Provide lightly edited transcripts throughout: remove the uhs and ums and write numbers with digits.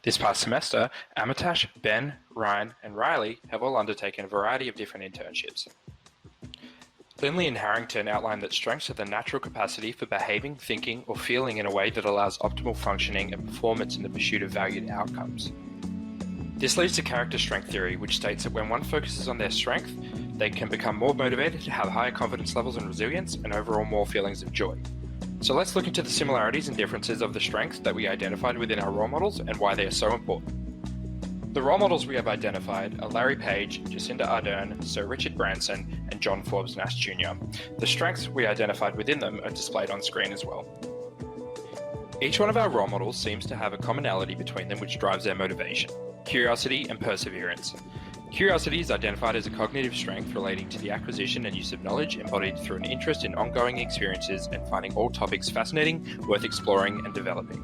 This past semester, Amitesh, Ben, Ryan, and Rylee have all undertaken a variety of different internships. Lindley and Harrington outline that strengths are the natural capacity for behaving, thinking, or feeling in a way that allows optimal functioning and performance in the pursuit of valued outcomes. This leads to character strength theory, which states that when one focuses on their strength, they can become more motivated, have higher confidence levels and resilience, and overall more feelings of joy. So let's look into the similarities and differences of the strengths that we identified within our role models and why they are so important. The role models we have identified are Larry Page, Jacinda Ardern, Sir Richard Branson, and John Forbes Nash Jr. The strengths we identified within them are displayed on screen as well. Each one of our role models seems to have a commonality between them which drives their motivation: curiosity and perseverance. Curiosity is identified as a cognitive strength relating to the acquisition and use of knowledge embodied through an interest in ongoing experiences and finding all topics fascinating, worth exploring and developing.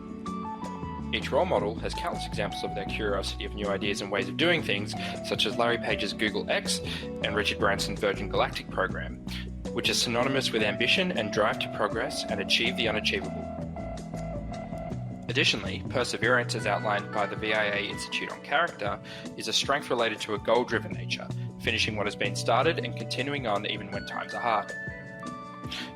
Each role model has countless examples of their curiosity of new ideas and ways of doing things, such as Larry Page's Google X and Richard Branson's Virgin Galactic program, which is synonymous with ambition and drive to progress and achieve the unachievable. Additionally, perseverance, as outlined by the VIA Institute on Character, is a strength related to a goal-driven nature, finishing what has been started and continuing on even when times are hard.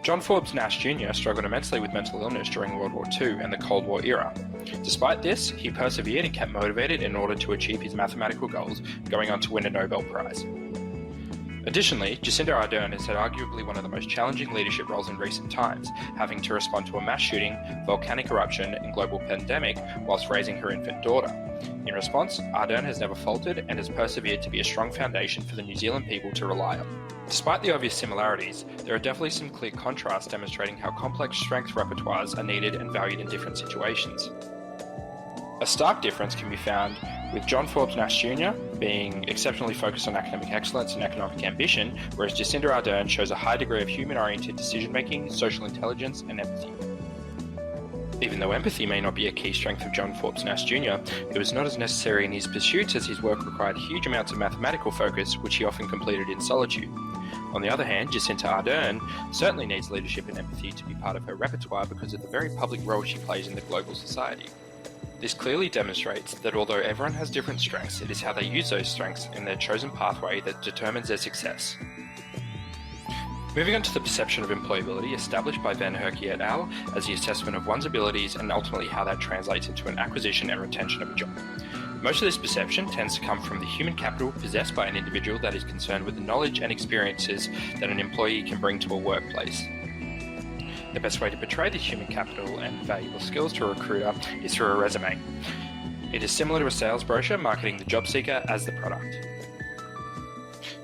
John Forbes Nash Jr. struggled immensely with mental illness during World War II and the Cold War era. Despite this, he persevered and kept motivated in order to achieve his mathematical goals, going on to win a Nobel Prize. Additionally, Jacinda Ardern has had arguably one of the most challenging leadership roles in recent times, having to respond to a mass shooting, volcanic eruption, and global pandemic whilst raising her infant daughter. In response, Ardern has never faltered and has persevered to be a strong foundation for the New Zealand people to rely on. Despite the obvious similarities, there are definitely some clear contrasts demonstrating how complex strength repertoires are needed and valued in different situations. A stark difference can be found with John Forbes Nash Jr. being exceptionally focused on academic excellence and economic ambition, whereas Jacinda Ardern shows a high degree of human-oriented decision-making, social intelligence, and empathy. Even though empathy may not be a key strength of John Forbes Nash Jr., it was not as necessary in his pursuits as his work required huge amounts of mathematical focus, which he often completed in solitude. On the other hand, Jacinda Ardern certainly needs leadership and empathy to be part of her repertoire because of the very public role she plays in the global society. This clearly demonstrates that although everyone has different strengths, it is how they use those strengths in their chosen pathway that determines their success. Moving on to the perception of employability established by Van Herky et al. As the assessment of one's abilities and ultimately how that translates into an acquisition and retention of a job. Most of this perception tends to come from the human capital possessed by an individual that is concerned with the knowledge and experiences that an employee can bring to a workplace. The best way to portray the human capital and valuable skills to a recruiter is through a resume. It is similar to a sales brochure marketing the job seeker as the product.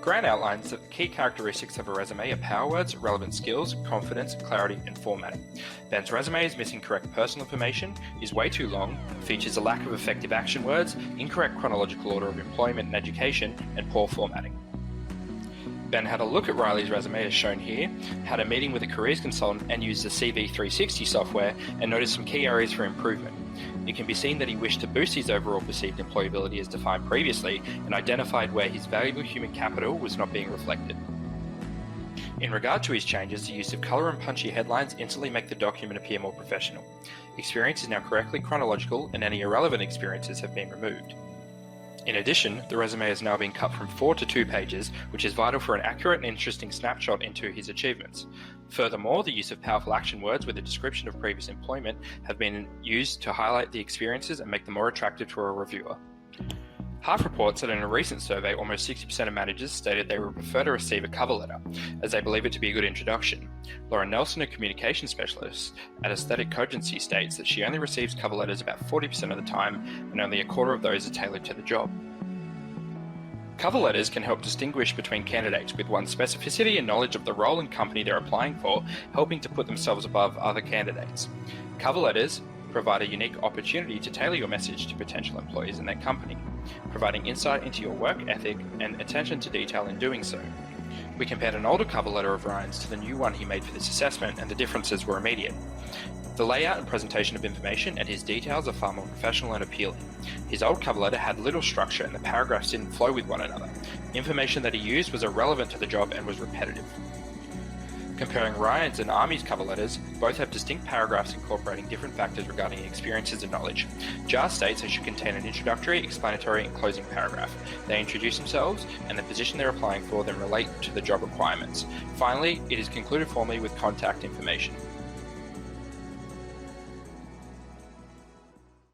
Grant outlines that the key characteristics of a resume are power words, relevant skills, confidence, clarity, and formatting. Ben's resume is missing correct personal information, is way too long, features a lack of effective action words, incorrect chronological order of employment and education, and poor formatting. Ben had a look at Rylee's resume as shown here, had a meeting with a careers consultant and used the CV360 software and noticed some key areas for improvement. It can be seen that he wished to boost his overall perceived employability as defined previously and identified where his valuable human capital was not being reflected. In regard to his changes, the use of colour and punchy headlines instantly make the document appear more professional. Experience is now correctly chronological and any irrelevant experiences have been removed. In addition, the resume has now been cut from 4 to 2 pages, which is vital for an accurate and interesting snapshot into his achievements. Furthermore, the use of powerful action words with a description of previous employment have been used to highlight the experiences and make them more attractive to a reviewer. Half reports that in a recent survey, almost 60% of managers stated they would prefer to receive a cover letter, as they believe it to be a good introduction. Laura Nelson, a communication specialist at Aesthetic Cogency, states that she only receives cover letters about 40% of the time, and only a quarter of those are tailored to the job. Cover letters can help distinguish between candidates with one's specificity and knowledge of the role and company they're applying for, helping to put themselves above other candidates. Cover letters provide a unique opportunity to tailor your message to potential employees in that company, providing insight into your work ethic and attention to detail in doing so. We compared an older cover letter of Ryan's to the new one he made for this assessment, and the differences were immediate. The layout and presentation of information and his details are far more professional and appealing. His old cover letter had little structure and the paragraphs didn't flow with one another. Information that he used was irrelevant to the job and was repetitive. Comparing Ryan's and Army's cover letters, both have distinct paragraphs incorporating different factors regarding experiences and knowledge. JAR states they should contain an introductory, explanatory, and closing paragraph. They introduce themselves, and the position they're applying for then relate to the job requirements. Finally, it is concluded formally with contact information.